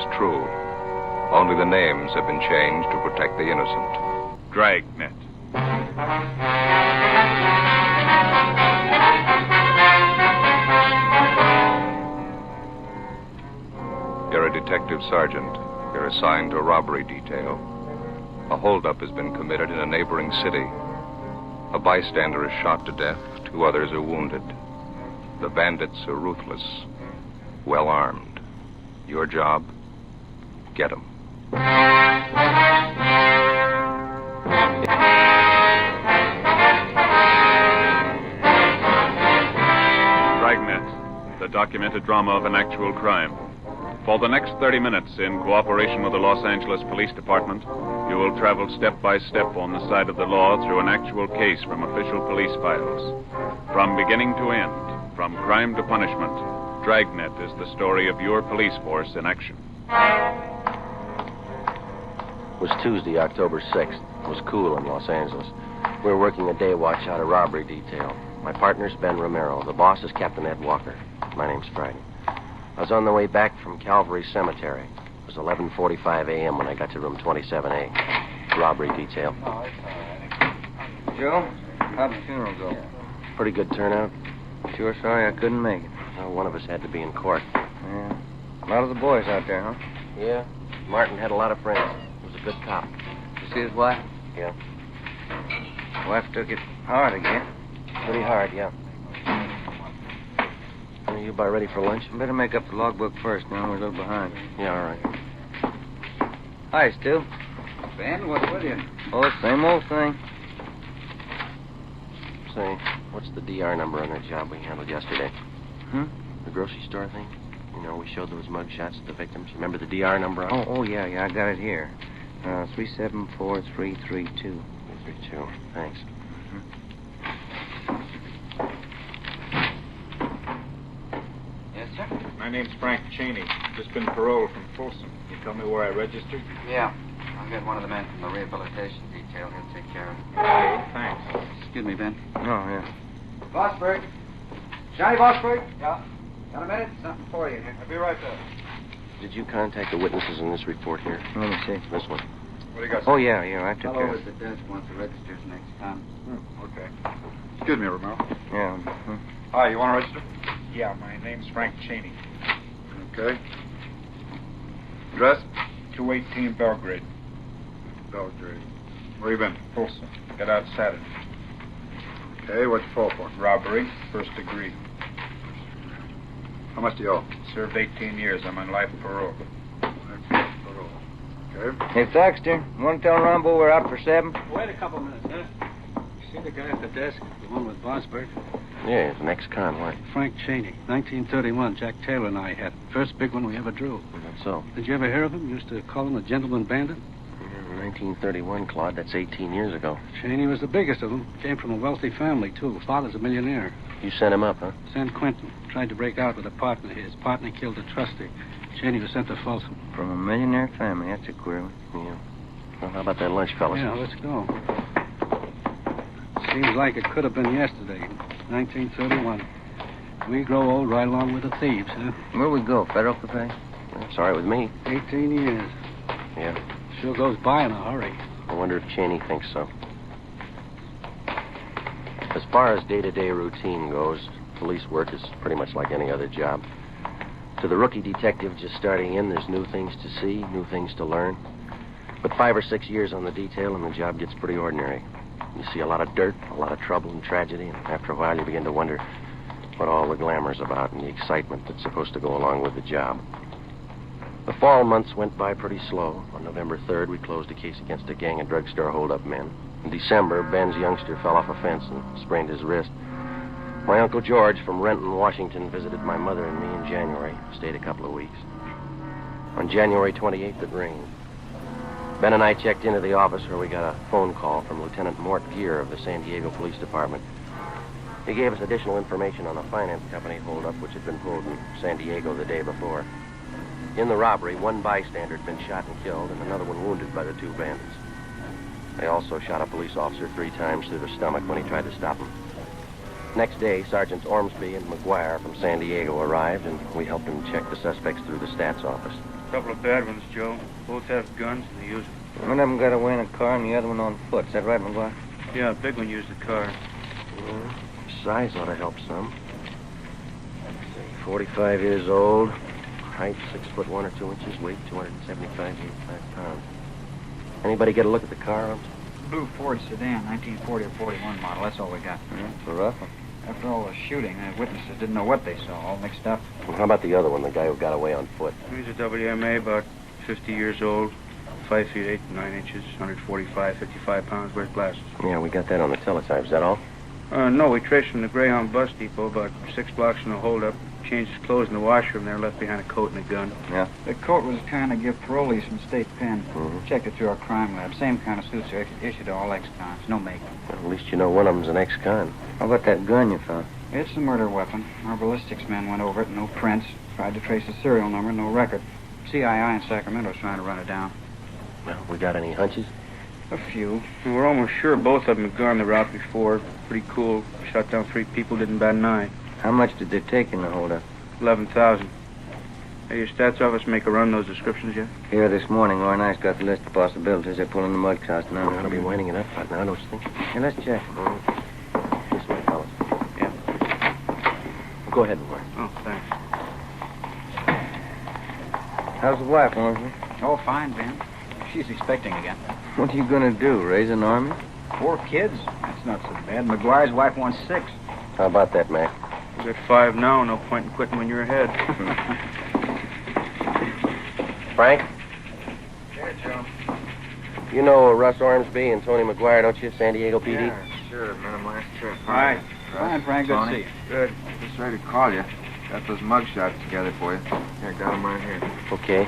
is true. Only the names have been changed to protect the innocent. Dragnet. You're a detective sergeant. You're assigned to a robbery detail. A holdup has been committed in a neighboring city. A bystander is shot to death. 2 others are wounded. The bandits are ruthless, well armed. Your job? Get them. Dragnet, the documented drama of an actual crime. For the next 30 minutes, in cooperation with the Los Angeles Police Department, you will travel step by step on the side of the law through an actual case from official police files. From beginning to end, from crime to punishment, Dragnet is the story of your police force in action. It was Tuesday, October 6th. It was cool in Los Angeles. We were working a day watch out of robbery detail. My partner's Ben Romero. The boss is Captain Ed Walker. My name's Friday. I was on the way back from Calvary Cemetery. It was 11:45 a.m. when I got to room 27A. Robbery detail. Joe, how'd the funeral go? Pretty good turnout. Sure sorry I couldn't make it. Well, one of us had to be in court. Yeah. A lot of the boys out there, huh? Yeah. Martin had a lot of friends. He was a good cop. You see his wife? Yeah. Wife took it hard again. Pretty hard, yeah. Are you about ready for lunch? Better make up the logbook first, now we're a little behind. Yeah, all right. Hi, Stu. Ben, what's with you? Oh, same old thing. Say, what's the DR number on that job we handled yesterday? Hmm? The grocery store thing? You know, we showed those mug shots to the victims. You remember the DR number on it? Oh, yeah, I got it here. 374332. 332. Thanks. Yes, sir? My name's Frank Cheney. Just been paroled from Folsom. Can you tell me where I registered? Yeah. I'll get one of the men from the rehabilitation detail. He'll take care of it. Okay, thanks. Excuse me, Ben. Oh, yeah. Bossberg. Johnny Bossberg? Yeah. Got a minute? Something for you here. I'll be right there. Did you contact the witnesses in this report here? Let me see. This one. What do you got? Oh, yeah, I took Fellow care of at it. the desk wants the registers next time. Okay. Excuse me, Romero. Yeah. Hi, you want to register? Yeah, my name's Frank Cheney. Okay. Address? 218 Belgrade. Belgrade. Where you been? Folsom. Got out Saturday. Okay, what'd you fall for? Robbery, 1st degree. How much do you owe? Served 18 years. I'm on life parole. Okay. Hey, Thaxter, you want to tell Rombo we're out for 7? Wait a couple minutes, huh? See the guy at the desk? The one with Bossberg? Yeah, it's an ex-con. Why? Frank Cheney, 1931. Jack Taylor and I had. First big one we ever drew. That's so. Did you ever hear of him? Used to call him a gentleman bandit. 1931, Claude. That's 18 years ago. Cheney was the biggest of them. Came from a wealthy family, too. Father's a millionaire. You sent him up, huh? San Quentin. Tried to break out with a partner. His partner killed a trustee. Cheney was sent to Folsom. From a millionaire family. That's a queer one. Yeah. Well, how about that lunch, fellas? Yeah, let's go. Seems like it could have been yesterday. 1931. We grow old right along with the thieves, huh? Where we go? Federal Cafe? That's all right with me. 18 years. Yeah. Sure goes by in a hurry. I wonder if Cheney thinks so. As far as day-to-day routine goes, police work is pretty much like any other job. To the rookie detective just starting in, there's new things to see, new things to learn. But 5 or 6 years on the detail and the job gets pretty ordinary. You see a lot of dirt, a lot of trouble and tragedy, and after a while you begin to wonder what all the glamour's about and the excitement that's supposed to go along with the job. The fall months went by pretty slow. On November 3rd, we closed a case against a gang of drugstore hold-up men. In December, Ben's youngster fell off a fence and sprained his wrist. My Uncle George from Renton, Washington, visited my mother and me in January. Stayed a couple of weeks. On January 28th, it rained. Ben and I checked into the office where we got a phone call from Lieutenant Mort Gear of the San Diego Police Department. He gave us additional information on a finance company holdup which had been pulled in San Diego the day before. In the robbery, one bystander had been shot and killed and another one wounded by the 2 bandits. They also shot a police officer 3 times through the stomach when he tried to stop him. Next day, Sergeants Ormsby and McGuire from San Diego arrived, and we helped them check the suspects through the stats office. Couple of bad ones, Joe. Both have guns and they use them. One of them got away in a car and the other one on foot. Is that right, McGuire? Yeah, big one used the car. Size ought to help some. 45 years old. Height 6 foot 1 or 2 inches. Weight 275, 85 pounds. Anybody get a look at the car? Blue Ford sedan, 1940 or 41 model. That's all we got. It's a rough one. After all the shooting, the witnesses didn't know what they saw. All mixed up. Well, how about the other one, the guy who got away on foot? He's a WMA, about 50 years old. 5 feet 8 and 9 inches. 145, 55 pounds. Wears glasses. Yeah, we got that on the teletype. Is that all? No, we traced from the Greyhound bus depot about 6 blocks from the holdup. Changed his clothes in the washroom there, left behind a coat and a gun. Yeah. The coat was kind of gift parolees from State Pen. Mhm. Checked it through our crime lab. Same kind of suits are issued to all ex-cons. No make. Well, at least you know one of them's an ex-con. How about that gun you found? It's a murder weapon. Our ballistics men went over it. No prints. Tried to trace the serial number. No record. CII in Sacramento's trying to run it down. Well, we got any hunches? A few. We're almost sure both of them had gone the route before. Pretty cool. Shot down 3 people, didn't bat an eye. How much did they take in the holdup? 11,000. Hey, your stats office make a run those descriptions yet? Here this morning, Roy and I's got the list of possibilities. They're pulling the mud shots now. We're going to be winding it up right now, don't you think? Hey, let's check. This way, fellas. Yeah. Go ahead, boy. Oh, thanks. How's the wife, Wormsley? Oh, fine, Ben. She's expecting again. What are you going to do, raise an army? 4 kids? That's not so bad. McGuire's wife wants 6. How about that, Mac? We got 5 now. No point in quitting when you're ahead. Frank? Yeah, Joe. You know Russ Ormsby and Tony McGuire, don't you? San Diego PD? Yeah, sure. Met him last trip. Hi. Fine, Frank. Good to see you. Good. Just ready to call you. Got those mug shots together for you. Here, got them right here. Okay.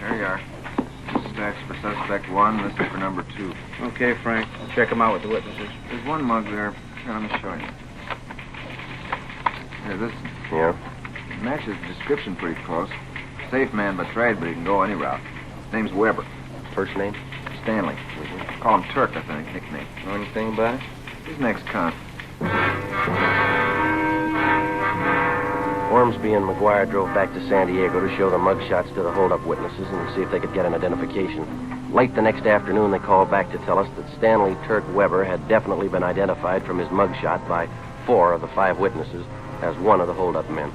There you are. That's for suspect 1. This is for number 2. Okay, Frank. I'll check them out with the witnesses. There's one mug there. Here, let me show you. Here, this Yeah? matches the description pretty close. Safe man by trade, but he can go any route. His name's Weber. First name? Stanley. Call him Turk, I think, nickname. Know anything about it? He's an ex-con. Ormsby and McGuire drove back to San Diego to show the mugshots to the holdup witnesses and see if they could get an identification. Late the next afternoon, they called back to tell us that Stanley Turk Weber had definitely been identified from his mugshot by 4 of the 5 witnesses as one of the holdup men.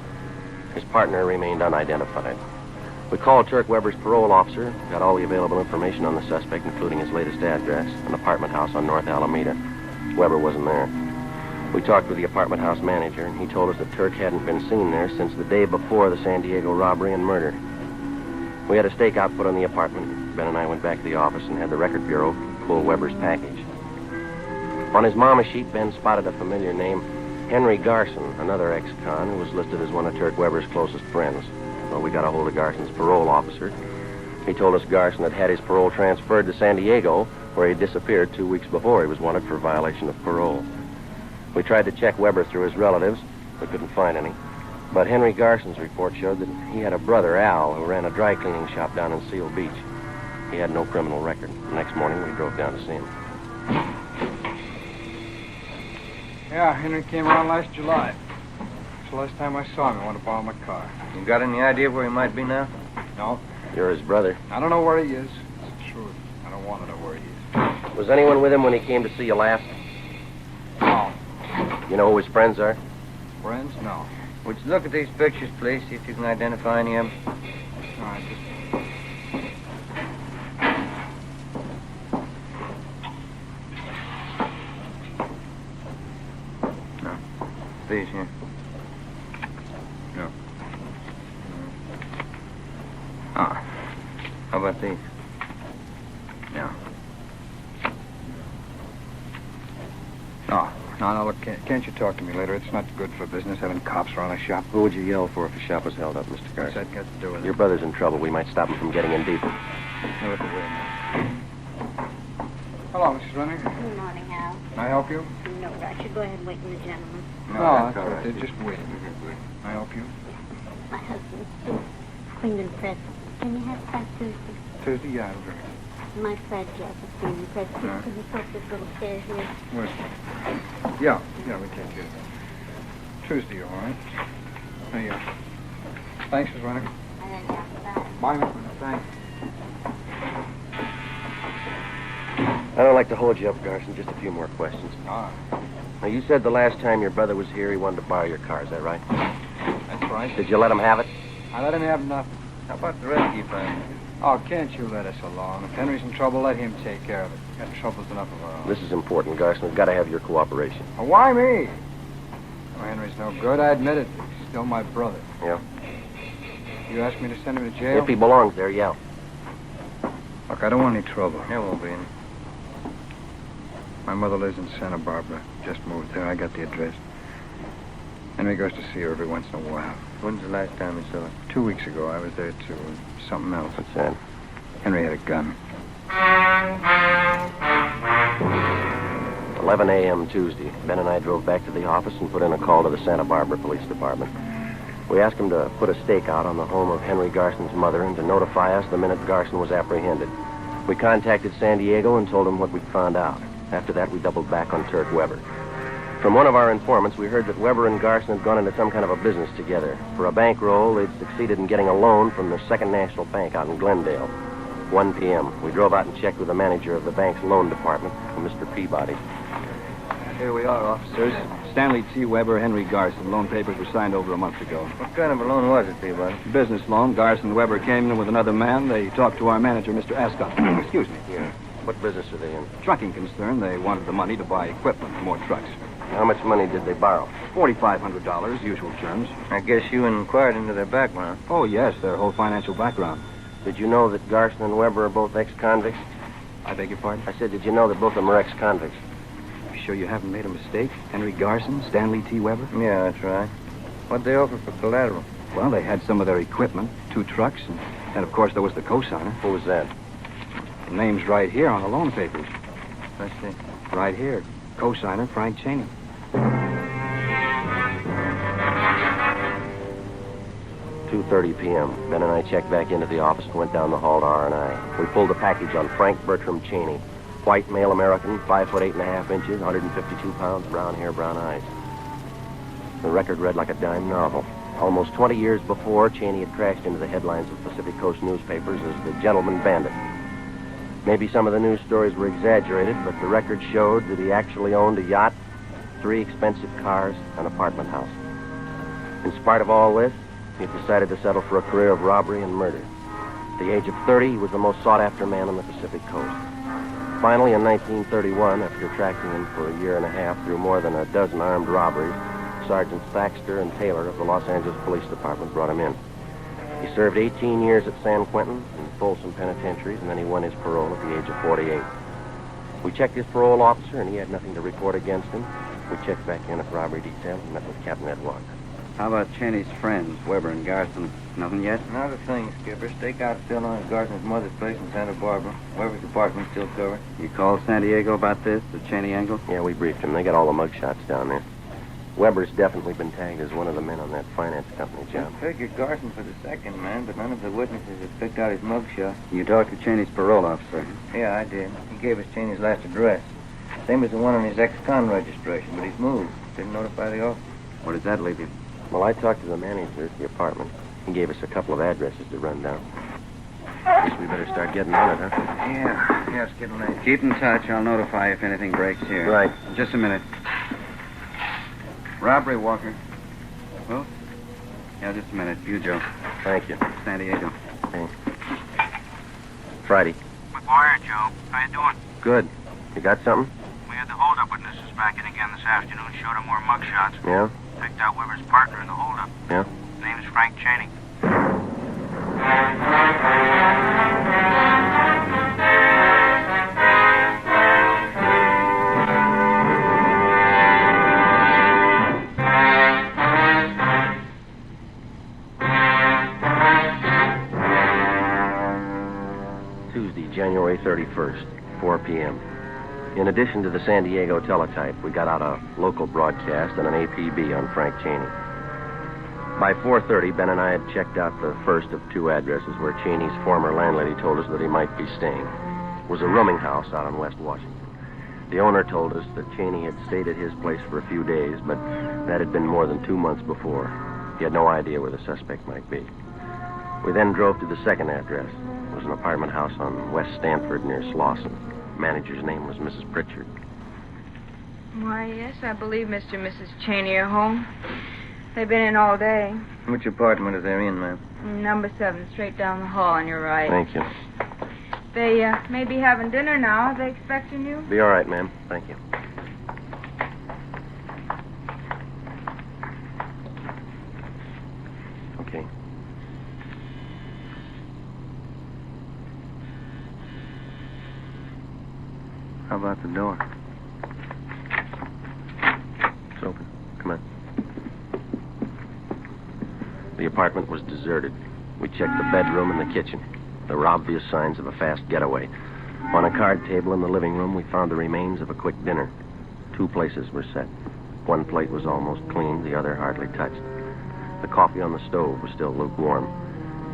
His partner remained unidentified. We called Turk Weber's parole officer, got all the available information on the suspect, including his latest address, an apartment house on North Alameda. Weber wasn't there. We talked with the apartment house manager, and he told us that Turk hadn't been seen there since the day before the San Diego robbery and murder. We had a stakeout put on the apartment. Ben and I went back to the office and had the record bureau pull Weber's package. On his mama sheet, Ben spotted a familiar name, Henry Garson, another ex-con who was listed as one of Turk Weber's closest friends. Well, we got a hold of Garson's parole officer. He told us Garson had had his parole transferred to San Diego, where he disappeared 2 weeks before he was wanted for violation of parole. We tried to check Weber through his relatives, but couldn't find any. But Henry Garson's report showed that he had a brother, Al, who ran a dry cleaning shop down in Seal Beach. He had no criminal record. The next morning, we drove down to see him. Yeah, Henry came around last July. It's the last time I saw him. I wanted to borrow my car. You got any idea where he might be now? No, You're his brother. I don't know where he is. It's the truth. I don't want to know where he is. Was anyone with him when he came to see you last? No. You know who his friends are? Friends? No. Would you look at these pictures, please, see if you can identify any of them? All right, just... No. These here. No. Ah. How about these? No. No, no, look, can't you talk to me later? It's not good for business having cops around a shop. Who would you yell for if the shop was held up, Mr. What's Garson? that got to do with Your it? brother's in trouble. We might stop him from getting in deeper. Now, look, wait a minute. Hello, Mrs. Renner. Good morning, Al. Can I help you? No, I should go ahead and wait for the gentleman. No, that's all right. Just wait. Can I help you? My husband's soup cleaned and pressed. Can you have it by Tuesday? Tuesday, yeah, I'll drink. My Fred jacket's cleaned and pressed. All right. Could you help this little chair here? Where's Yeah, we can't get it. Tuesday, all right? Hey, Thanks, Miss Renner. And then after that. Bye, Miss Renner. Thanks. I don't like to hold you up, Garson. Just a few more questions. All right. Now, you said the last time your brother was here, he wanted to borrow your car. Is that right? That's right. Did you let him have it? I let him have nothing. How about the rescue family? Oh, can't you let us alone? If Henry's in trouble, let him take care of it. We've got troubles enough of our own. This is important, Garson. We've got to have your cooperation. Well, why me? Oh, Henry's no good. I admit it. He's still my brother. Yeah? You asked me to send him to jail? If he belongs there, yeah. Look, I don't want any trouble. There won't be any. My mother lives in Santa Barbara. Just moved there. I got the address. Henry goes to see her every once in a while. When's the last time you saw her? 2 weeks ago, I was there, too. And something else. What's that? Henry had a gun. 11 a.m. Tuesday. Ben and I drove back to the office and put in a call to the Santa Barbara Police Department. We asked them to put a stake out on the home of Henry Garson's mother and to notify us the minute Garson was apprehended. We contacted San Diego and told them what we'd found out. After that, we doubled back on Turk Weber. From one of our informants, we heard that Weber and Garson had gone into some kind of a business together. For a bankroll, they'd succeeded in getting a loan from the Second National Bank out in Glendale. 1 p.m. We drove out and checked with the manager of the bank's loan department, Mr. Peabody. Here we are, officers. Stanley T. Weber, Henry Garson. Loan papers were signed over a month ago. What kind of a loan was it, Peabody? Business loan. Garson Weber came in with another man. They talked to our manager, Mr. Ascot. Excuse me. Yeah. What business are they in? Trucking concern. They wanted the money to buy equipment, more trucks. How much money did they borrow? $4,500, usual terms. I guess you inquired into their background. Oh, yes, their whole financial background. Did you know that Garson and Weber are both ex-convicts? I beg your pardon? I said, did you know that both of them are ex-convicts? You sure you haven't made a mistake? Henry Garson, Stanley T. Weber? Yeah, that's right. What'd they offer for collateral? Well, they had some of their equipment, 2 trucks, and of course there was the cosigner. Who was that? The name's right here on the loan papers. Let's see. Right here. Cosigner Frank Cheney. 2:30 p.m. Ben and I checked back into the office and went down the hall to R&I. We pulled a package on Frank Bertram Cheney. White, male American, 5 foot 8.5 inches, 152 pounds, brown hair, brown eyes. The record read like a dime novel. Almost 20 years before, Cheney had crashed into the headlines of Pacific Coast newspapers as the gentleman bandit. Maybe some of the news stories were exaggerated, but the record showed that he actually owned a yacht, 3 expensive cars, an apartment house. In spite of all this, he had decided to settle for a career of robbery and murder. At the age of 30, he was the most sought-after man on the Pacific Coast. Finally, in 1931, after tracking him for a year and a half through more than a dozen armed robberies, Sergeants Thaxter and Taylor of the Los Angeles Police Department brought him in. He served 18 years at San Quentin in Folsom penitentiaries, and then he won his parole at the age of 48. We checked his parole officer, and he had nothing to report against him. We checked back in at robbery detail and met with Captain Ed Walker. How about Cheney's friends, Weber and Garson? Nothing yet? Not a thing, Skipper. Stakeout still on at Garson's mother's place in Santa Barbara. Weber's apartment still covered. You called San Diego about this, the Cheney angle? Yeah, we briefed him. They got all the mugshots down there. Weber's definitely been tagged as one of the men on that finance company job. I figured Garson for the second man, but none of the witnesses have picked out his mugshot. You talked to Cheney's parole officer. Yeah, I did. He gave us Cheney's last address. Same as the one on his ex-con registration, but he's moved. Didn't notify the office. Where does that leave you? Well, I talked to the manager at the apartment. He gave us a couple of addresses to run down. Guess we better start getting on it, huh? Yeah, it's getting late. Keep in touch. I'll notify you if anything breaks here. Right. Just a minute. Robbery, Walker. Well? Yeah, just a minute. You, Joe. Thank you. San Diego. Thanks. Friday. McGuire, Joe. How you doing? Good. You got something? We had the holdup witnesses back in again this afternoon. Showed them more mugshots. Yeah? Picked out Weber's partner in the holdup. Yeah? His name's Frank Cheney. Tuesday, January 31st, 4 p.m. In addition to the San Diego teletype, we got out a local broadcast and an APB on Frank Cheney. By 4:30, Ben and I had checked out the first of 2 addresses where Cheney's former landlady told us that he might be staying. It was a rooming house out on West Washington. The owner told us that Cheney had stayed at his place for a few days, but that had been more than 2 months before. He had no idea where the suspect might be. We then drove to the second address. It was an apartment house on West Stanford near Slauson. The manager's name was Mrs. Pritchard. Why, yes, I believe Mr. and Mrs. Cheney are home. They've been in all day. Which apartment are they in, ma'am? Number 7, straight down the hall on your right. Thank you. They may be having dinner now. Are they expecting you? Be all right, ma'am. Thank you. Okay. How about the door? It's open. Come on. The apartment was deserted. We checked the bedroom and the kitchen. There were obvious signs of a fast getaway. On a card table in the living room, we found the remains of a quick dinner. 2 places were set. One plate was almost clean, the other hardly touched. The coffee on the stove was still lukewarm.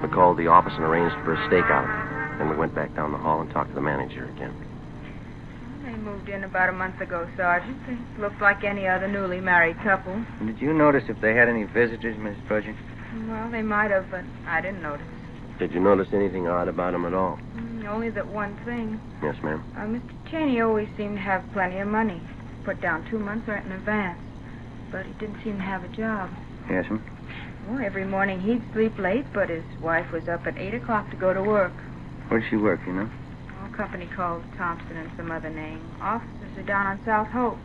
We called the office and arranged for a stakeout. Then we went back down the hall and talked to the manager again. They moved in about a month ago, Sergeant. They looked like any other newly married couple. Did you notice if they had any visitors, Mrs. Pritchard? Well, they might have, but I didn't notice. Did you notice anything odd about him at all? Only that one thing. Yes, ma'am. Mr. Cheney always seemed to have plenty of money. Put down 2 months rent in advance. But he didn't seem to have a job. Yes, ma'am. Well, every morning he'd sleep late, but his wife was up at 8 o'clock to go to work. Where'd she work, you know? A company called Thompson and some other name. Offices are down on South Hope.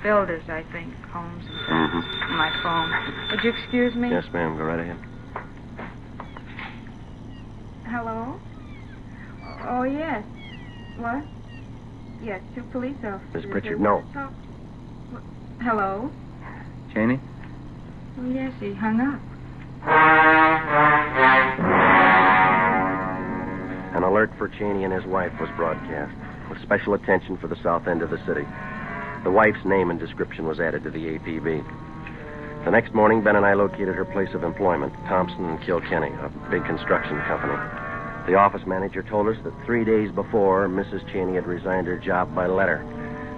Builders, I think. Homes and things. My phone. Would you excuse me? Yes, ma'am. Go right ahead. Hello? Oh, yes. What? Yes, 2 police officers. Miss Pritchard, no. Hello? Cheney? Oh, yes, he hung up. An alert for Cheney and his wife was broadcast, with special attention for the south end of the city. The wife's name and description was added to the APB. The next morning, Ben and I located her place of employment, Thompson and Kilkenny, a big construction company. The office manager told us that 3 days before, Mrs. Cheney had resigned her job by letter.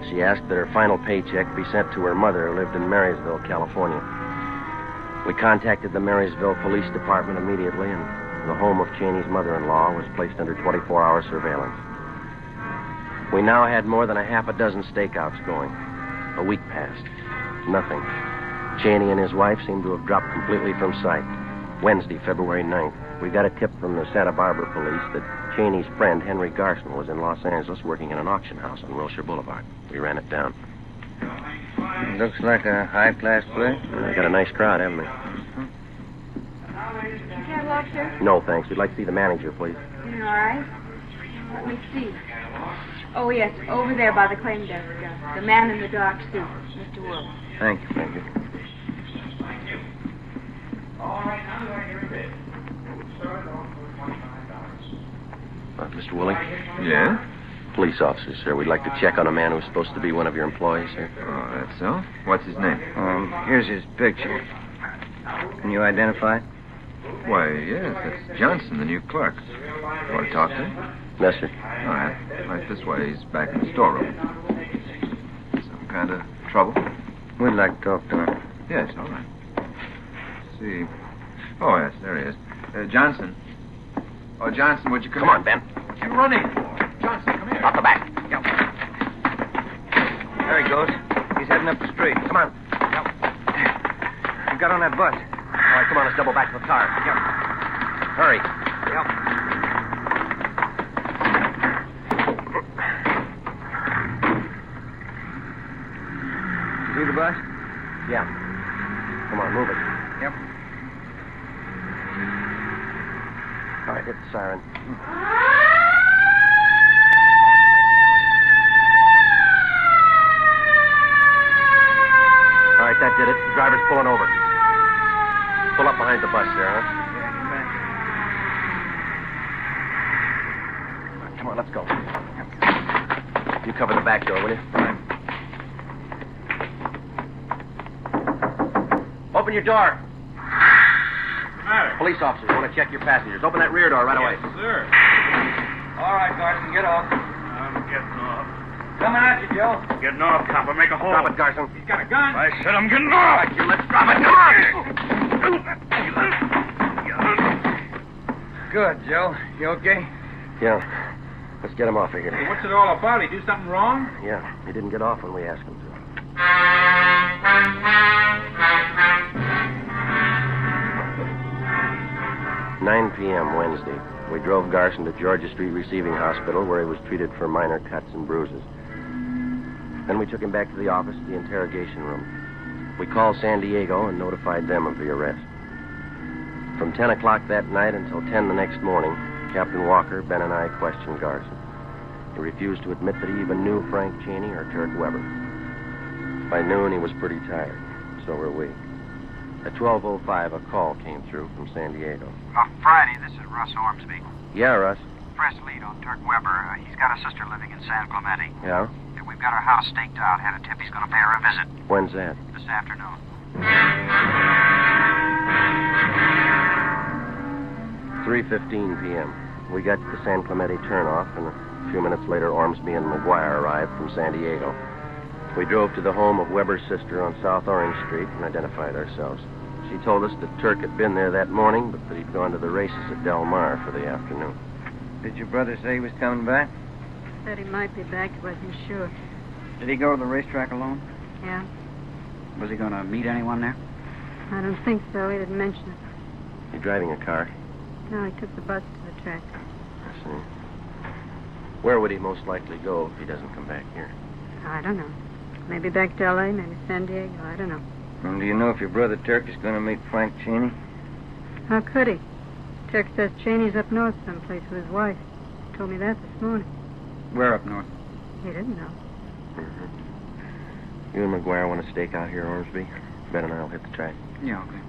She asked that her final paycheck be sent to her mother, who lived in Marysville, California. We contacted the Marysville Police Department immediately, and the home of Cheney's mother-in-law was placed under 24-hour surveillance. We now had more than a half a dozen stakeouts going. A week passed. Nothing. Cheney and his wife seemed to have dropped completely from sight. Wednesday, February 9th, we got a tip from the Santa Barbara police that Cheney's friend, Henry Garson, was in Los Angeles working in an auction house on Wilshire Boulevard. We ran it down. Looks like a high-class place. They got a nice crowd, haven't they? Catalog, sir? No, thanks. We'd like to see the manager, please. All right. Let me see. Oh, yes, over there by the claim desk. The man in the dark suit, Mr. Wood. Thank you. Thank you. All right, now go ahead and bid. Mr. Woolley? Yeah? Police officer, sir. We'd like to check on a man who's supposed to be one of your employees, sir. Oh, that's so? What's his name? Here's his picture. Can you identify it? Why, yes, that's Johnson, the new clerk. You want to talk to him? Yes, sir. All right. Right this way. He's back in the storeroom. Some kind of trouble? We'd like to talk to him. Yes, all right. Let's see. Oh, yes, there he is. Johnson. Oh, Johnson, would you come on, Ben. What you running for? Johnson, come here. Out the back. Yep. There he goes. He's heading up the street. Come on. Yep. He got on that bus. All right, come on. Let's double back to the car. Yep. Hurry. Yep. See the bus? Yeah. Come on, move it. Yep. All right, hit the siren. All right, that did it. The driver's pulling over. Pull up behind the bus there, huh? All right, come on, let's go. You cover the back door, will you? Fine. Open your door. Matter. Police officers want to check your passengers. Open that rear door right away. Yes, sir. All right, Garson, get off. I'm getting off. Coming at you, Joe. Getting off, copper. Make a hole. Stop it, Garson. He's got a gun. I said I'm getting off. All right, you let's drop it. Come on. Good, Joe. You okay? Yeah. Let's get him off of here. Hey, what's it all about? He do something wrong? Yeah, he didn't get off when we asked him to. "9 p.m. Wednesday. We drove Garson to Georgia Street Receiving Hospital, where he was treated for minor cuts and bruises. Then we took him back to the office at the interrogation room. We called San Diego and notified them of the arrest. From 10 o'clock that night until 10 the next morning, Captain Walker, Ben, and I questioned Garson. He refused to admit that he even knew Frank Cheney or Turk Weber. By noon, he was pretty tired. So were we. At 12:05, a call came through from San Diego. Friday, this is Russ Ormsby. Yeah, Russ. Press lead on Turk Weber. He's got a sister living in San Clemente. Yeah? We've got her house staked out. Had a tip he's going to pay her a visit. When's that? This afternoon. 3:15 p.m. We got to the San Clemente turnoff, and a few minutes later, Ormsby and McGuire arrived from San Diego. We drove to the home of Weber's sister on South Orange Street and identified ourselves. She told us that Turk had been there that morning, but that he'd gone to the races at Del Mar for the afternoon. Did your brother say he was coming back? Said he might be back. He wasn't sure. Did he go to the racetrack alone? Yeah? Was he going to meet anyone there? I don't think so. He didn't mention it. You driving a car? No, he took the bus to the track. I see. Where would he most likely go if he doesn't come back here? I don't know. Maybe back to L.A., maybe San Diego. I don't know. And do you know if your brother Turk is going to meet Frank Cheney? How could he? Turk says Cheney's up north someplace with his wife. He told me that this morning. Where up north? He didn't know. Mm-hmm. You and McGuire want to stake out here, Ormsby? Ben and I'll hit the track. Yeah, okay.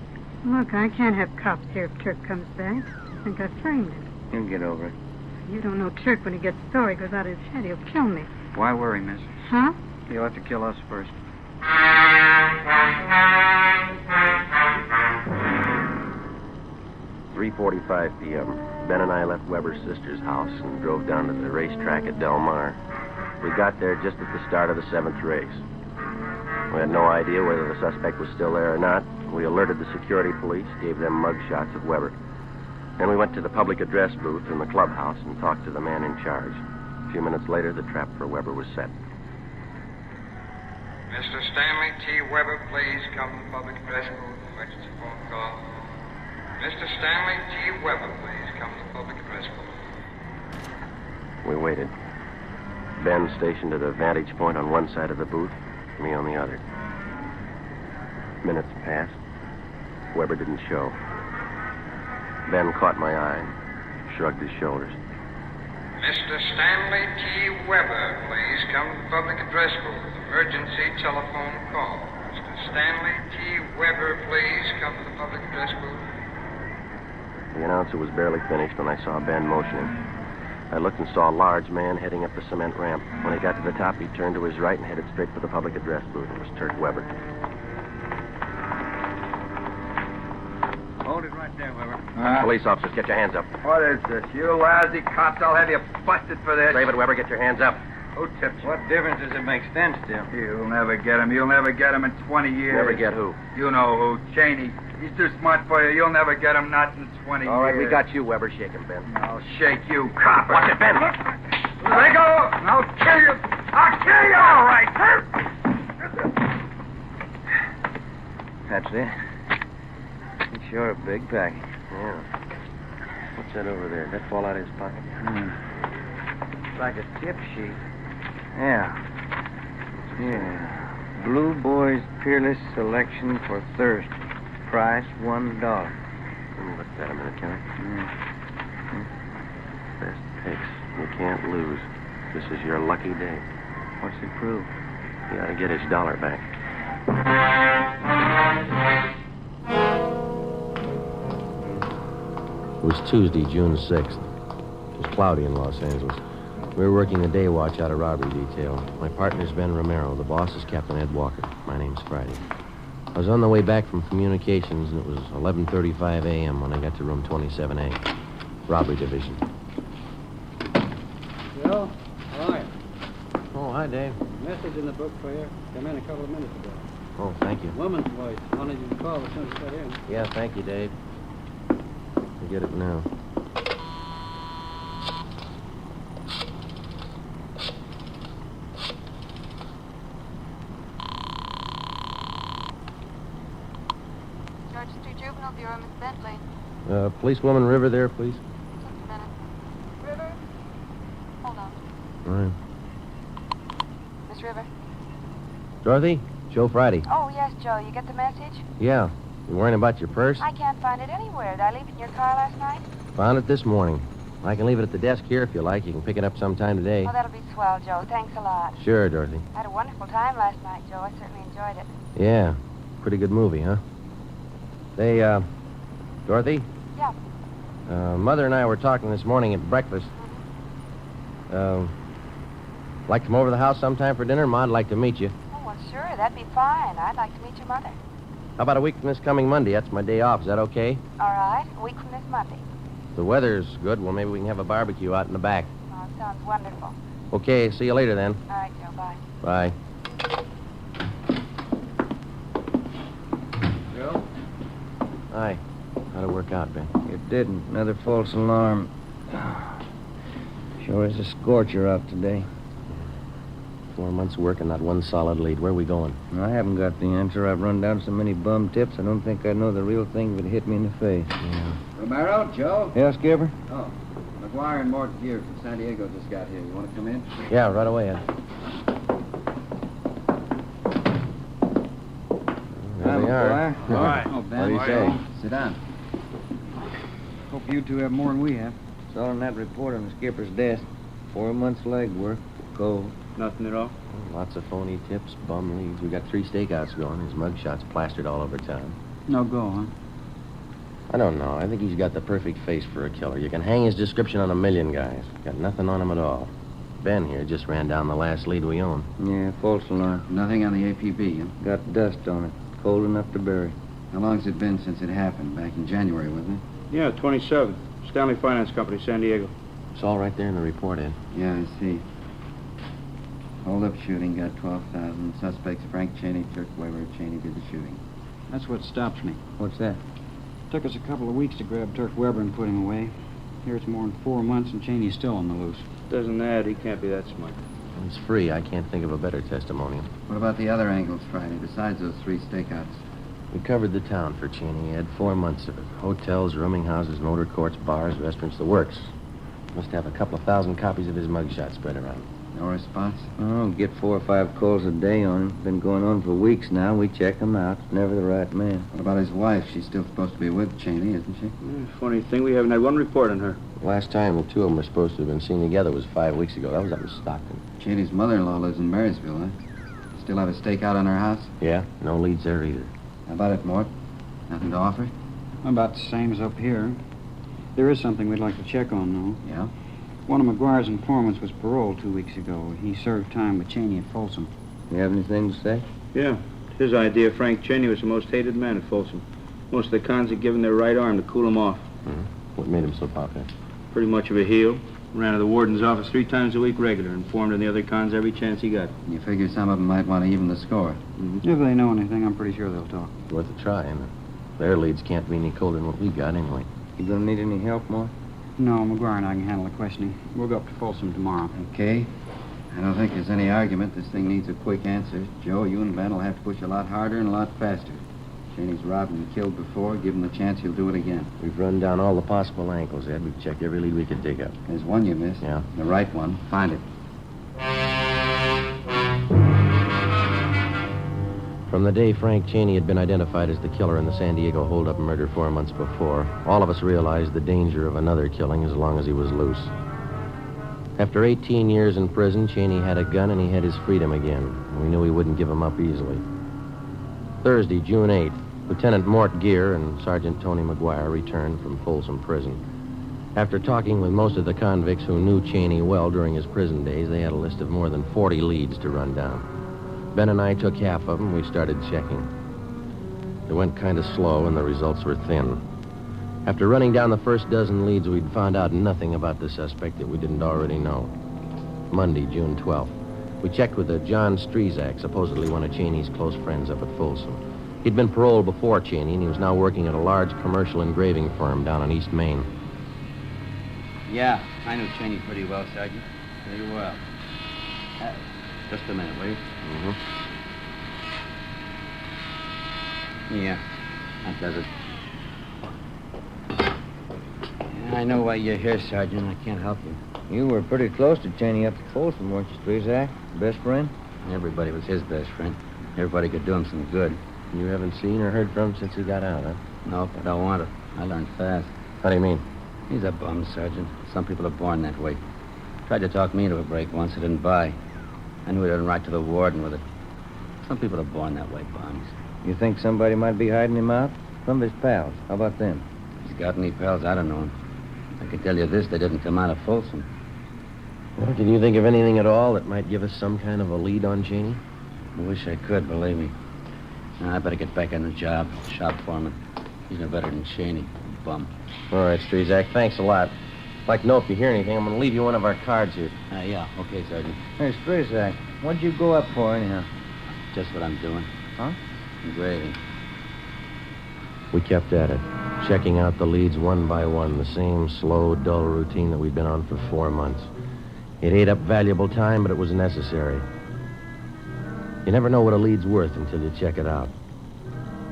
Look, I can't have cops here if Turk comes back. I think I framed him. You'll get over it. You don't know Turk. When he gets sore, he goes out of his head. He'll kill me. Why worry, miss? Huh? He'll have to kill us first. 3:45 p.m. Ben and I left Weber's sister's house and drove down to the racetrack at Del Mar. We got there just at the start of the 7th race. We had no idea whether the suspect was still there or not. We alerted the security police, gave them mug shots of Weber. Then we went to the public address booth in the clubhouse and talked to the man in charge. A few minutes later, the trap for Weber was set. Mr. Stanley T. Weber, please come to the public address booth. Emergency phone call. Mr. Stanley T. Weber, please come to the public address booth. We waited. Ben stationed at a vantage point on one side of the booth, me on the other. Minutes passed. Weber didn't show. Ben caught my eye and shrugged his shoulders. Mr. Stanley T. Weber, please come to the public address booth. Emergency telephone call. Mr. Stanley T. Weber, please come to the public address booth. The announcer was barely finished when I saw Ben motioning. I looked and saw a large man heading up the cement ramp. When he got to the top, he turned to his right and headed straight for the public address booth. It was Turk Weber. Hold it right there, Weber. Police officers, get your hands up. What is this? You lousy cops, I'll have you busted for this. David Weber, get your hands up. Who tipped you? What difference does it make? Stand still. You'll never get him. You'll never get him in 20 years. Never get who? You know who. Cheney. He's too smart for you. You'll never get him, not in 20 years. All right, we got you, Weber. Shake him, Ben. I'll shake you, cop. Watch it, Ben. Let go. I'll kill you. I'll kill you. All right. That's it. He's sure a big package. Yeah. What's that over there? Did that fall out of his pocket? It's like a tip sheet. Yeah. Blue Boys Peerless Selection for Thirst. Price $1. Let me look at that a minute, can I? Best picks. You can't lose. This is your lucky day. What's it prove? He ought to get his $1 back. It was Tuesday, June 6th. It was cloudy in Los Angeles. We were working a day watch out of robbery detail. My partner's Ben Romero. The boss is Captain Ed Walker. My name's Friday. I was on the way back from communications, and it was 11:35 a.m. when I got to room 27A, robbery division. Bill, how are you? Oh, hi, Dave. Message in the book for you. Come in a couple of minutes ago. Oh, thank you. Woman's voice. Wanted you to call as soon as you got in. Yeah, thank you, Dave. I get it now. George Street Juvenile Bureau, Miss Bentley. Policewoman River there, please. Just a minute. River? Hold on. All right. Miss River? Dorothy? Joe Friday. Oh, yes, Joe. You get the message? Yeah. You worrying about your purse? I can't find it anywhere. Did I leave it in your car last night? Found it this morning. I can leave it at the desk here if you like. You can pick it up sometime today. Oh, that'll be swell, Joe. Thanks a lot. Sure, Dorothy. I had a wonderful time last night, Joe. I certainly enjoyed it. Yeah. Pretty good movie, huh? They, Dorothy? Yeah. Mother and I were talking this morning at breakfast. Like to come over to the house sometime for dinner? Ma'd like to meet you. Oh, well, sure. That'd be fine. I'd like to meet your mother. How about a week from this coming Monday? That's my day off. Is that okay? All right. A week from this Monday. If the weather's good, well, maybe we can have a barbecue out in the back. Oh, it sounds wonderful. Okay, see you later then. All right, Joe. Bye. Bye. Joe? Hi. How'd it work out, Ben? It didn't. Another false alarm. Sure is a scorcher out today. 4 months' work and not one solid lead. Where are we going? I haven't got the answer. I've run down so many bum tips, I don't think I'd know the real thing if it hit me in the face. Yeah. Romero, Joe? Yeah, Skipper? Oh, McGuire and Mort Gear from San Diego just got here. You want to come in? Yeah, right away, Ed. There they are. All right. Oh, What Ben. do you say? Sit down. Hope you two have more than we have. It's all in that report on the skipper's desk. 4 months legwork. Cold. Nothing at all? Lots of phony tips, bum leads. We got 3 stakeouts going. His mugshot's plastered all over town. No go, huh? I don't know. I think he's got the perfect face for a killer. You can hang his description on a million guys. Got nothing on him at all. Ben here just ran down the last lead we own. Yeah, false alarm. Nothing on the APB, huh? Got dust on it. Cold enough to bury. How long's it been since it happened? Back in January, wasn't it? Yeah, 27th. Stanley Finance Company, San Diego. It's all right there in the report, Ed. Yeah, I see. Hold-up shooting got 12,000. Suspects Frank Cheney, Turk Weber. Cheney did the shooting. That's what stops me. What's that? Took us a couple of weeks to grab Turk Weber and put him away. Here it's more than 4 months and Cheney's still on the loose. Doesn't that? He can't be that smart. He's free. I can't think of a better testimonial. What about the other angles Friday, besides those 3 stakeouts? We covered the town for Cheney. He had 4 months of it. Hotels, rooming houses, motor courts, bars, restaurants, the works. Must have a couple of thousand copies of his mugshot spread around. No response? Oh, get 4 or 5 calls a day on him. Been going on for weeks now. We check him out. Never the right man. What about his wife? She's still supposed to be with Cheney, isn't she? Funny thing, we haven't had one report on her. Last time the 2 of them were supposed to have been seen together was 5 weeks ago. That was up in Stockton. Cheney's mother-in-law lives in Marysville, huh? Still have a stakeout on her house? Yeah, no leads there either. How about it, Mort? Nothing to offer? About the same as up here. There is something we'd like to check on, though. Yeah? One of McGuire's informants was paroled 2 weeks ago. He served time with Cheney at Folsom. You have anything to say? Yeah. His idea Frank Cheney was the most hated man at Folsom. Most of the cons had given their right arm to cool him off. Mm-hmm. What made him so popular? Pretty much of a heel. Ran to the warden's office 3 times a week regular. Informed on the other cons every chance he got. You figure some of them might want to even the score. Mm-hmm. If they know anything, I'm pretty sure they'll talk. Worth a try, and their leads can't be any colder than what we got anyway. You gonna need any help, Mort? No, McGuire and I can handle the questioning. We'll go up to Folsom tomorrow. Okay. I don't think there's any argument. This thing needs a quick answer. Joe, you and Ben will have to push a lot harder and a lot faster. Cheney's robbed and killed before. Give him the chance, he'll do it again. We've run down all the possible angles, Ed. We've checked every lead we could dig up. There's one you missed. Yeah? The right one. Find it. From the day Frank Cheney had been identified as the killer in the San Diego hold-up murder 4 months before, all of us realized the danger of another killing as long as he was loose. After 18 years in prison, Cheney had a gun and he had his freedom again. We knew he wouldn't give him up easily. Thursday, June 8th, Lieutenant Mort Gear and Sergeant Tony McGuire returned from Folsom Prison. After talking with most of the convicts who knew Cheney well during his prison days, they had a list of more than 40 leads to run down. Ben and I took half of them. We started checking. It went kind of slow, and the results were thin. After running down the first dozen leads, we'd found out nothing about the suspect that we didn't already know. Monday, June 12th. We checked with a John Strezak, supposedly one of Cheney's close friends up at Folsom. He'd been paroled before Cheney, and he was now working at a large commercial engraving firm down on East Main. Yeah, I knew Cheney pretty well, Sergeant. Very well. Just a minute, will you? Mm-hmm. Yeah, that does it. Yeah, I know why you're here, Sergeant. I can't help you. You were pretty close to Cheney up at Folsom, weren't you, Strezak? Best friend? Everybody was his best friend. Everybody could do him some good. You haven't seen or heard from him since he got out, huh? Nope, I don't want to. I learned fast. How do you mean? He's a bum, Sergeant. Some people are born that way. Tried to talk me into a break once. I didn't buy. I knew he didn't write to the warden with it. Some people are born that way, bums. You think somebody might be hiding him out? Some of his pals. How about them? If he's got any pals, I don't know him. I can tell you this, they didn't come out of Folsom. Well, can you think of anything at all that might give us some kind of a lead on Cheney? I wish I could, believe me. Now, I better get back on the job. Shop foreman. He's no better than Cheney. Bum. All right, Strezak, thanks a lot. I'd like to know if you hear anything. I'm going to leave you one of our cards here. Yeah, okay, Sergeant. Hey, Strezak, what'd you go up for, anyhow? Just what I'm doing. Huh? Engraving. We kept at it, checking out the leads one by one, the same slow, dull routine that we'd been on for 4 months. It ate up valuable time, but it was necessary. You never know what a lead's worth until you check it out.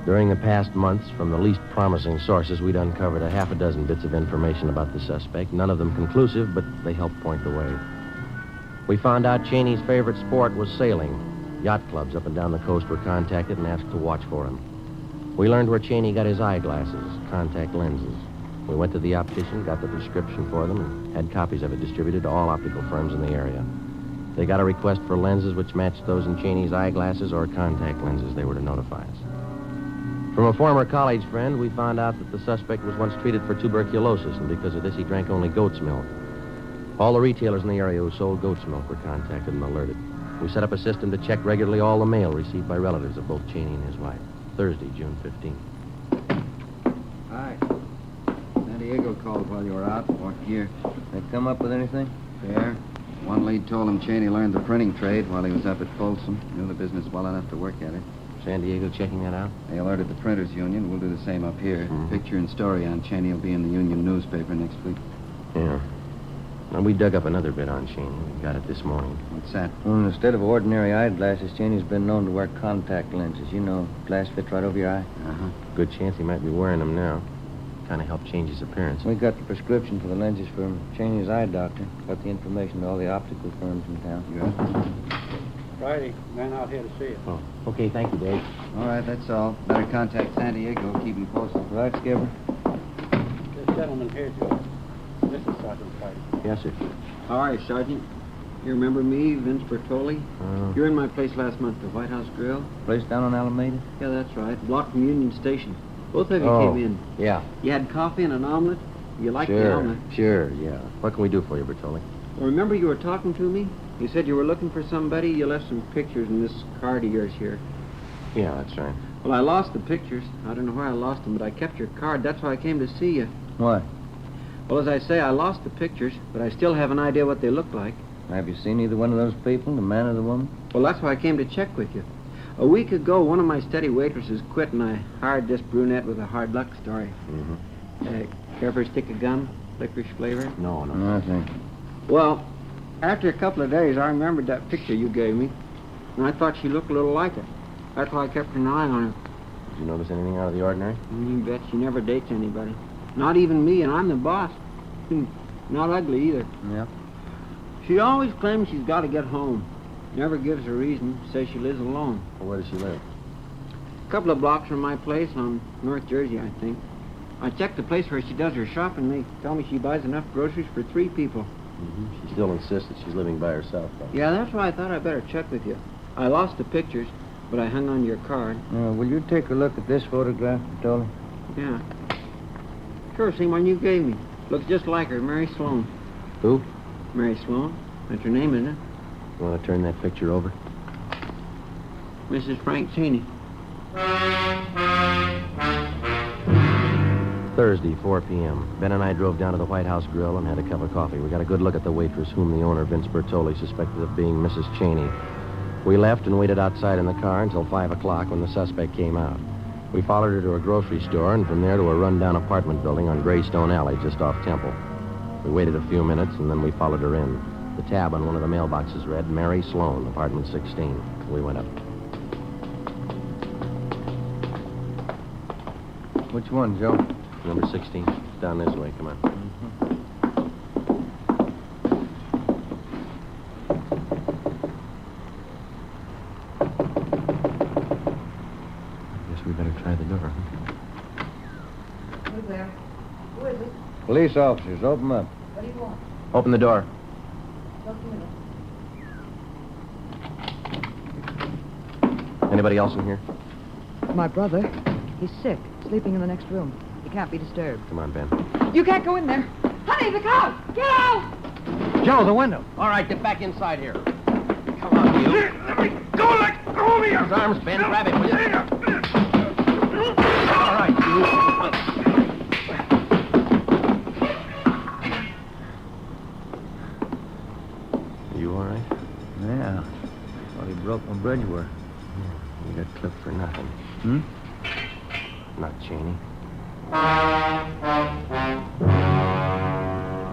During the past months, from the least promising sources, we'd uncovered a half a dozen bits of information about the suspect, none of them conclusive, but they helped point the way. We found out Cheney's favorite sport was sailing. Yacht clubs up and down the coast were contacted and asked to watch for him. We learned where Cheney got his eyeglasses, contact lenses. We went to the optician, got the prescription for them, and had copies of it distributed to all optical firms in the area. They got a request for lenses which matched those in Cheney's eyeglasses or contact lenses. They were to notify us. From a former college friend, we found out that the suspect was once treated for tuberculosis, and because of this, he drank only goat's milk. All the retailers in the area who sold goat's milk were contacted and alerted. We set up a system to check regularly all the mail received by relatives of both Cheney and his wife. Thursday, June 15th. Hi. San Diego called while you were out. Walked here. They come up with anything? Fair. One lead told him Cheney learned the printing trade while he was up at Folsom. Knew the business well enough to work at it. San Diego checking that out? They alerted the Printers Union. We'll do the same up here. Picture and story on Cheney will be in the Union newspaper next week. Yeah. Now, we dug up another bit on Cheney. We got it this morning. What's that? Well, instead of ordinary eyeglasses, Cheney's been known to wear contact lenses. You know, glass fits right over your eye. Uh-huh. Good chance he might be wearing them now. Kind of helped change his appearance. We got the prescription for the lenses from Cheney's eye doctor. Got the information to all the optical firms in town. Good. Friday, man out here to see you. Oh, okay, thank you, Dave. All right, that's all. Better contact San Diego. Keep him posted. Right, Skipper? This gentleman here, Joe. This is Sergeant Friday. Yes, sir. How are you, Sergeant? You remember me, Vince Bertoli? You were in my place last month, the White House Grill. Place down on Alameda? Yeah, that's right. Block from Union Station. Both of you came in. Yeah. You had coffee and an omelet? You liked the Sure, omelet? sure, yeah. What can we do for you, Bertoli? Well, remember you were talking to me? You said you were looking for somebody. You left some pictures in this card of yours here. Yeah, that's right. Well, I lost the pictures. I don't know where I lost them, but I kept your card. That's why I came to see you. What? Well, as I say, I lost the pictures, but I still have an idea what they look like. Have you seen either one of those people, the man or the woman? Well, that's why I came to check with you. A week ago, one of my steady waitresses quit, and I hired this brunette with a hard luck story. Care for a stick of gum? Licorice flavor? No. Nothing. Well, after a couple of days, I remembered that picture you gave me, and I thought she looked a little like it. That's why I kept an eye on her. Did you notice anything out of the ordinary? You bet she never dates anybody. Not even me, and I'm the boss. Not ugly either. Yeah. She always claims she's got to get home. Never gives a reason. Says she lives alone. Well, where does she live? A couple of blocks from my place on North Jersey, I think. I checked the place where she does her shopping. They tell me she buys enough groceries for 3 people. She still insists that she's living by herself, though. Yeah, that's why I thought I'd better check with you. I lost the pictures, but I hung on to your card. Will you take a look at this photograph, Bertoli? Yeah. Sure, same one you gave me. Looks just like her, Mary Sloan. Who? Mary Sloan. That's her name, isn't it? You want to turn that picture over? Mrs. Frank Cheney. Thursday, 4 p.m. Ben and I drove down to the White House Grill and had a cup of coffee. We got a good look at the waitress, whom the owner, Vince Bertoli, suspected of being Mrs. Cheney. We left and waited outside in the car until 5 o'clock when the suspect came out. We followed her to a grocery store and from there to a rundown apartment building on Greystone Alley just off Temple. We waited a few minutes and then we followed her in. The tab on one of the mailboxes read, Mary Sloan, apartment 16. We went up. Which one, Joe? Number 16. Down this way. Come on. Guess we better try the door, huh? Who's there? Who is it? Police officers, open up. What do you want? Open the door. Just a minute. Anybody else in here? My brother. He's sick, sleeping in the next room. He can't be disturbed. Come on, Ben. You can't go in there. Honey, look out! Get out! Joe, the window. All right, get back inside here. Come on, you. Let me go! Let go of me! His arms, Ben. Grab it, will you? All right, you. You all right? Yeah. Thought he broke my bridge work. You got clipped for nothing. Hmm? Not Cheney.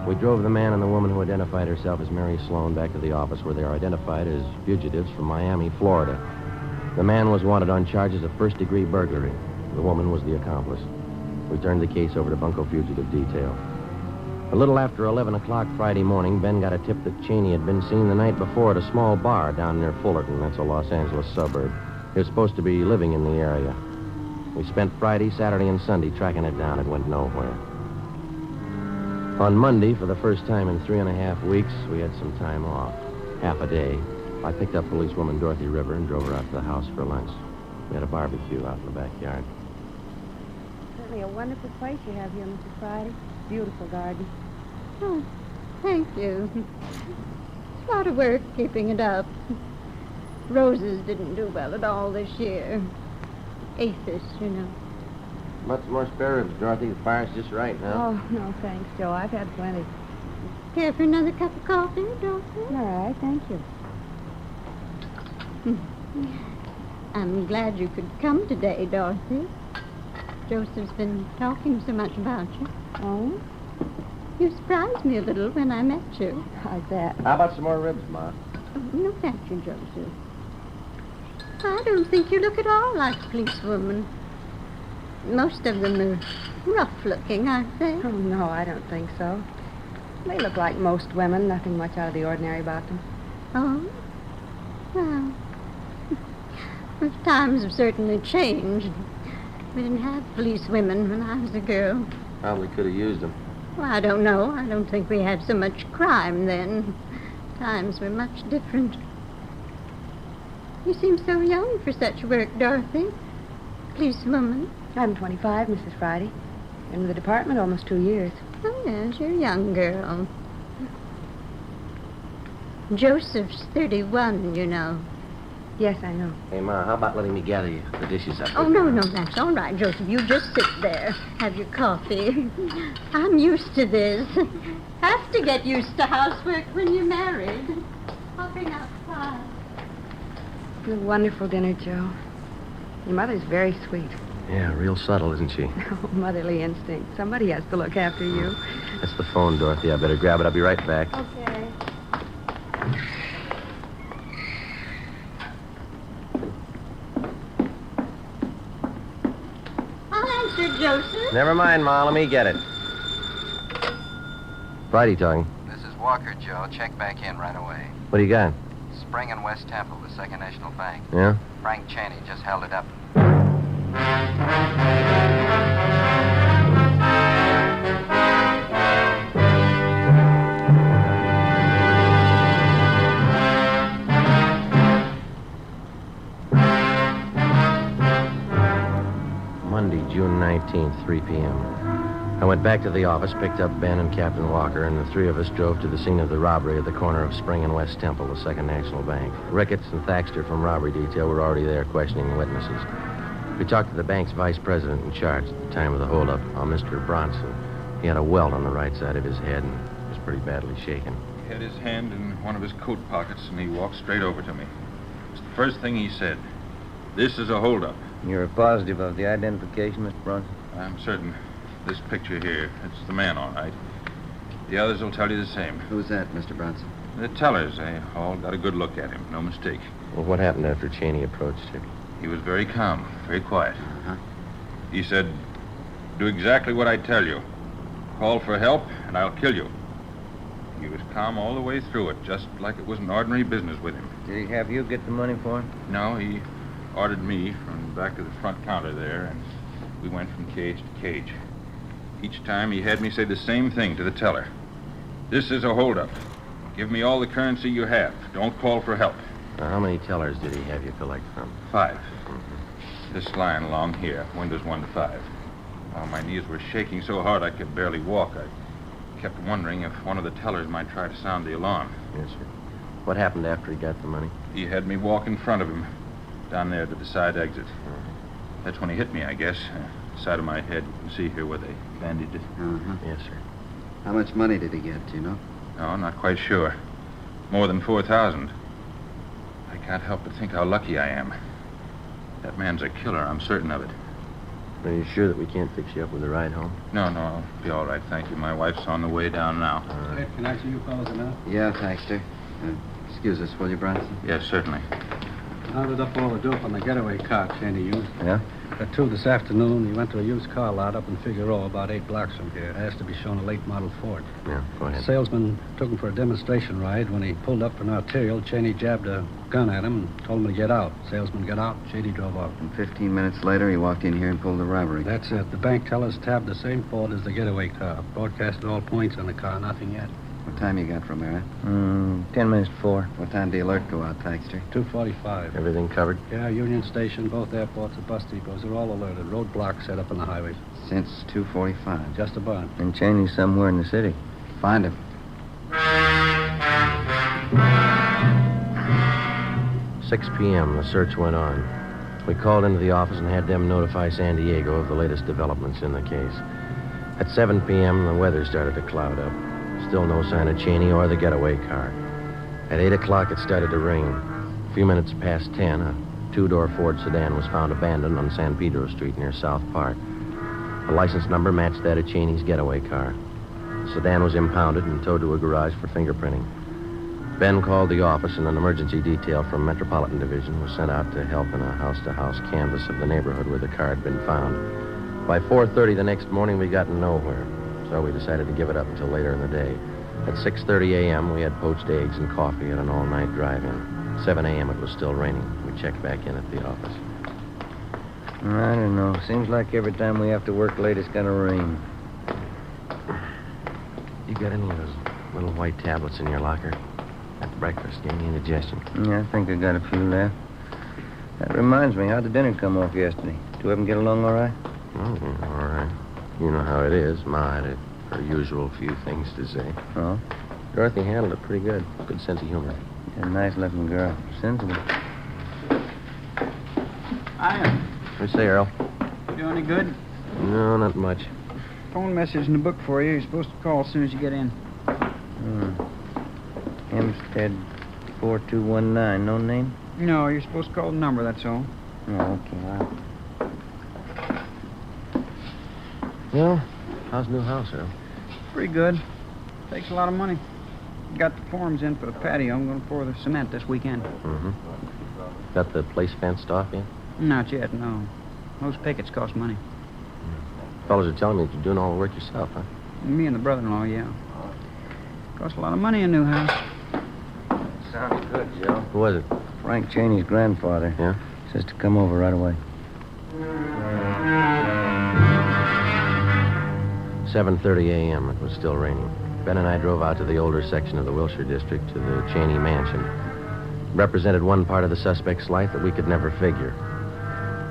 We drove the man and the woman who identified herself as Mary Sloan back to the office where they are identified as fugitives from Miami, Florida. The man was wanted on charges of first-degree burglary. The woman was the accomplice. We turned the case over to Bunko Fugitive Detail. A little after 11 o'clock Friday morning, Ben got a tip that Cheney had been seen the night before at a small bar down near Fullerton. That's a Los Angeles suburb. He was supposed to be living in the area. We spent Friday, Saturday, and Sunday tracking it down. It went nowhere. On Monday, for the first time in 3.5 weeks, we had some time off. Half a day. I picked up policewoman Dorothy River and drove her out to the house for lunch. We had a barbecue out in the backyard. Certainly a wonderful place you have here, Mrs. Friday. Beautiful garden. Oh, thank you. It's a lot of work keeping it up. Roses didn't do well at all this year. Aphis, you know. Much more spare ribs, Dorothy. The fire's just right now. Oh, no, thanks, Joe. I've had plenty. Care for another cup of coffee, Dorothy? All right, thank you. I'm glad you could come today, Dorothy. Joseph's been talking so much about you. Oh? You surprised me a little when I met you. How's that? How about some more ribs, Ma? Oh, no, thank you, Joseph. I don't think you look at all like a policewoman. Most of them are rough-looking, aren't they? Oh, no, I don't think so. They look like most women, nothing much out of the ordinary about them. Oh? Well, times have certainly changed. We didn't have policewomen when I was a girl. Probably could have used them. Well, I don't know. I don't think we had so much crime then. Times were much different. You seem so young for such work, Dorothy. Policewoman. I'm 25, Mrs. Friday. Been with the department almost 2 years. Oh, yes, you're a young girl. Joseph's 31, you know. Yes, I know. Hey, Ma, how about letting me gather you the dishes up? Oh, no, that's all right, Joseph. You just sit there. Have your coffee. I'm used to this. Have to get used to housework when you're married. I'll bring out pie. It's a wonderful dinner, Joe. Your mother's very sweet. Yeah, real subtle, isn't she? Oh, motherly instinct. Somebody has to look after you. That's the phone, Dorothy. I better grab it. I'll be right back. Okay. I'll answer, Joseph. Never mind, Ma. Let me get it. Friday talking. This is Walker, Joe. Check back in right away. What do you got? Spring and West Temple, the Second National Bank. Yeah? Frank Cheney just held it up. Monday, June 19th, 3 p.m. I went back to the office, picked up Ben and Captain Walker, and the three of us drove to the scene of the robbery at the corner of Spring and West Temple, the Second National Bank. Ricketts and Thaxter from robbery detail were already there questioning witnesses. We talked to the bank's vice president in charge at the time of the holdup, Mr. Bronson. He had a welt on the right side of his head and was pretty badly shaken. He had his hand in one of his coat pockets, and he walked straight over to me. It's the first thing he said. This is a holdup. You're positive of the identification, Mr. Bronson? I'm certain. This picture here, it's the man, all right. The others will tell you the same. Who's that, Mr. Bronson? The tellers, they all got a good look at him. No mistake. Well, what happened after Cheney approached him? He was very calm, very quiet. He said, do exactly what I tell you. Call for help, and I'll kill you. He was calm all the way through it, just like it was an ordinary business with him. Did he have you get the money for him? No, he ordered me from the back of the front counter there, and we went from cage to cage. Each time he had me say the same thing to the teller. This is a holdup. Give me all the currency you have. Don't call for help. Now, how many tellers did he have you collect from? 5. This line along here, windows 1 to 5. Oh, my knees were shaking so hard I could barely walk. I kept wondering if one of the tellers might try to sound the alarm. Yes, sir. What happened after he got the money? He had me walk in front of him, down there to the side exit. That's when he hit me, I guess. Side of my head. You can see here where they bandaged it. Yes, sir. How much money did he get, do you know? No, not quite sure. More than 4,000. I can't help but think how lucky I am. That man's a killer, I'm certain of it. Are you sure that we can't fix you up with a ride home? No, I'll be all right, thank you. My wife's on the way down now. Hey, can I see you fellas now? Yeah, thanks, sir. Excuse us, will you, Bronson? Yes, certainly. Rounded up all the dope on the getaway car Cheney used. Yeah? At 2 this afternoon, he went to a used car lot up in Figueroa, about 8 blocks from here. Asked to be shown a late model Ford. Yeah, go ahead. Salesman took him for a demonstration ride. When he pulled up for an arterial, Cheney jabbed a gun at him and told him to get out. Salesman got out. Cheney drove off. And 15 minutes later, he walked in here and pulled the robbery. That's it. The bank tellers tabbed the same Ford as the getaway car. Broadcasted all points on the car. Nothing yet. What time you got from there? 10 minutes to 4. What time did the alert go out, Thaxter? 2:45. Everything covered? Yeah, Union Station, both airports, and bus depots are all alerted. Roadblocks set up on the highways. Since 2:45. Just about. And Cheney's somewhere in the city. Find him. 6 p.m., the search went on. We called into the office and had them notify San Diego of the latest developments in the case. At 7 p.m., the weather started to cloud up. Still no sign of Cheney or the getaway car. At 8 o'clock, it started to rain. A few minutes past 10, a 2-door Ford sedan was found abandoned on San Pedro Street near South Park. The license number matched that of Cheney's getaway car. The sedan was impounded and towed to a garage for fingerprinting. Ben called the office, and an emergency detail from Metropolitan Division was sent out to help in a house-to-house canvass of the neighborhood where the car had been found. By 4:30 the next morning, we'd gotten nowhere, so we decided to give it up until later in the day. At 6:30 a.m., we had poached eggs and coffee at an all-night drive-in. 7 a.m., it was still raining. We checked back in at the office. I don't know. Seems like every time we have to work late, it's gonna rain. You got any of those little white tablets in your locker? At breakfast, gave me indigestion. Yeah, I think I got a few left. That reminds me, how'd the dinner come off yesterday? Two of them get along all right? Oh, all right. You know how it is. Ma had her usual few things to say. Oh? Dorothy handled it pretty good. Good sense of humor. A nice-looking girl. Sensible. Hiya. What'd you say, Earl? You do any good? No, not much. Phone message in the book for you. You're supposed to call as soon as you get in. Hempstead 4219. No name? No, you're supposed to call the number, that's all. Oh, okay. Well, how's the new house, Earl? Pretty good. Takes a lot of money. Got the forms in for the patio. I'm going to pour the cement this weekend. Mm-hmm. Got the place fenced off yet? Not yet, no. Those pickets cost money. Fellas are telling me that you're doing all the work yourself, huh? Me and the brother-in-law, yeah. Costs a lot of money, a new house. Sounds good, Joe. Who was it? Frank Cheney's grandfather. Yeah? Says to come over right away. 7:30 a.m. It was still raining. Ben and I drove out to the older section of the Wilshire district to the Cheney mansion. It represented one part of the suspect's life that we could never figure.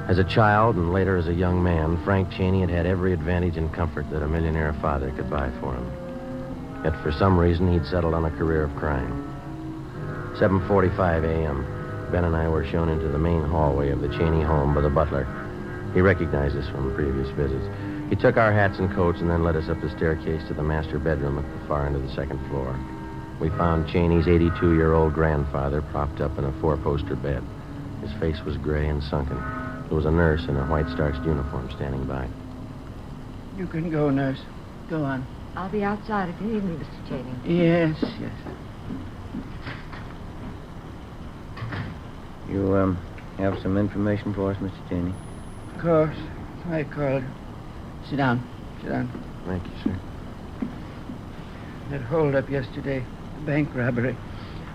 As a child and later as a young man, Frank Cheney had had every advantage and comfort that a millionaire father could buy for him. Yet for some reason, he'd settled on a career of crime. 7:45 a.m. Ben and I were shown into the main hallway of the Cheney home by the butler. He recognized us from previous visits. He took our hats and coats and then led us up the staircase to the master bedroom at the far end of the second floor. We found Cheney's 82-year-old grandfather propped up in a four-poster bed. His face was gray and sunken. There was a nurse in a white starched uniform standing by. You can go, nurse. Go on. I'll be outside if you need me, Mr. Cheney. Yes, yes. You, have some information for us, Mr. Cheney? Of course. I called. Sit down. Sit down. Thank you, sir. That hold-up yesterday, the bank robbery.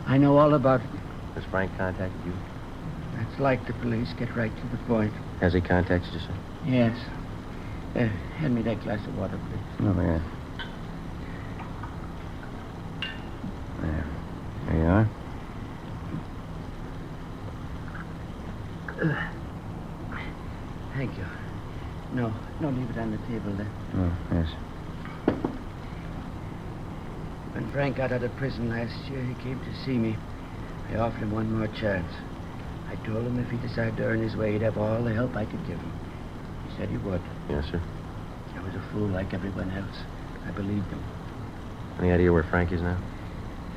I know all about it. Has Frank contacted you? That's like the police. Get right to the point. Has he contacted you, sir? Yes. Hand me that glass of water, please. Oh, yeah. There you are. Thank you. No, leave it on the table there. Oh, yes. When Frank got out of prison last year, he came to see me. I offered him one more chance. I told him if he decided to earn his way, he'd have all the help I could give him. He said he would. Yes, sir. I was a fool like everyone else. I believed him. Any idea where Frank is now?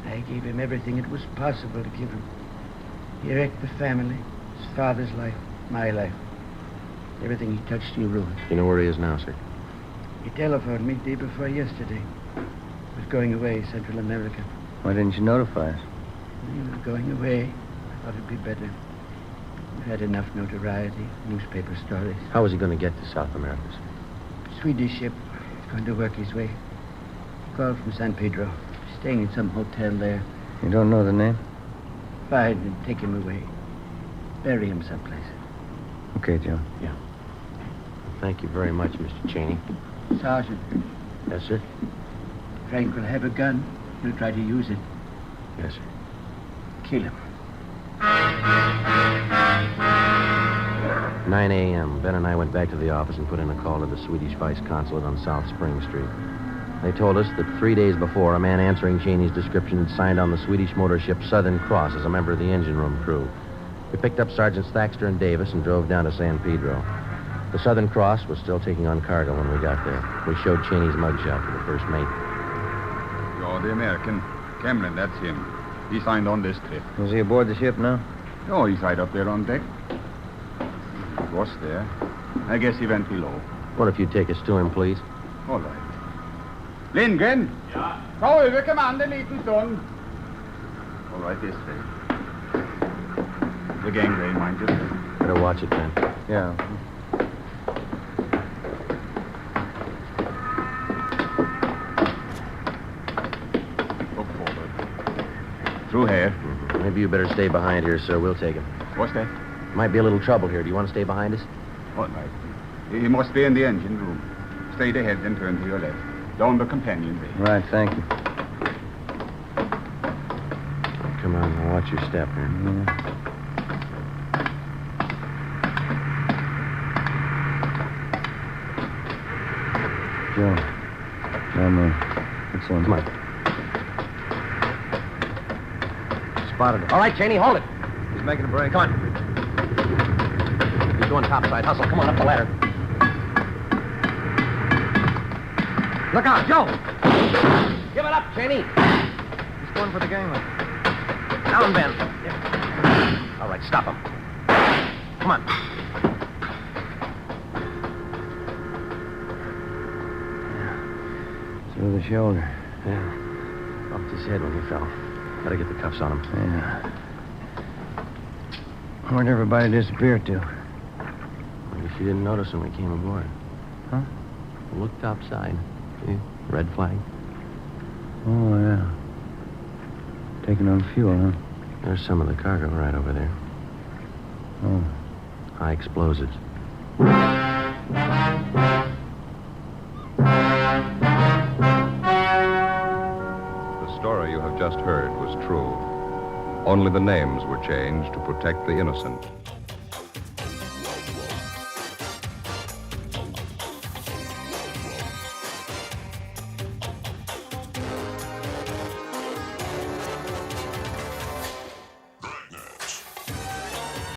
I gave him everything it was possible to give him. He wrecked the family, his father's life, my life. Everything he touched, he ruined. You know where he is now, sir? He telephoned me day before yesterday. He was going away, Central America. Why didn't you notify us? He was going away. I thought it'd be better. We've had enough notoriety, newspaper stories. How is he going to get to South America, sir? Swedish ship. He's going to work his way. He called from San Pedro. Staying in some hotel there. You don't know the name? Find and take him away. Bury him someplace. Okay, Joe. Yeah. Thank you very much, Mr. Cheney. Sergeant. Yes, sir? Frank will have a gun. He'll try to use it. Yes, sir. Kill him. 9 a.m. Ben and I went back to the office and put in a call to the Swedish Vice Consulate on South Spring Street. They told us that 3 days before, a man answering Cheney's description had signed on the Swedish motor ship Southern Cross as a member of the engine room crew. We picked up Sergeants Thaxter and Davis and drove down to San Pedro. The Southern Cross was still taking on cargo when we got there. We showed Cheney's mugshot to the first mate. Oh, the American. Cameron, that's him. He signed on this trip. Is he aboard the ship now? Oh, he's right up there on deck. He was there. I guess he went below. What if you take us to him, please? All right. Lindgren! Ja? Ta över kommando en liten stund. All right, this way. The gangway, mind you. Better watch it, Ben. Yeah. Look forward. Through here. Mm-hmm. Maybe you better stay behind here, sir. We'll take him. What's that? Might be a little trouble here. Do you want to stay behind us? All right. He must be in the engine room. Straight ahead, then turn to your left. Down the companion way. Right, thank you. Come on, now watch your step here. Yeah. Joe. I'm It's in. Come on. Spotted it. All right, Cheney, hold it. He's making a break. Come on. He's going topside. Hustle. Come on, up the ladder. Look out, Joe! Give it up, Cheney. He's going for the gangway. Down, Ben. Yeah. All right, stop him. Come on. Through the shoulder. Yeah. Bumped his head when he fell. Gotta get the cuffs on him. Yeah. Where'd everybody disappear to? I guess you didn't notice when we came aboard. Huh? Look topside. See? Red flag. Oh, yeah. Taking on fuel, huh? There's some of the cargo right over there. Oh. High explosives. The story you have just heard was true. Only the names were changed to protect the innocent.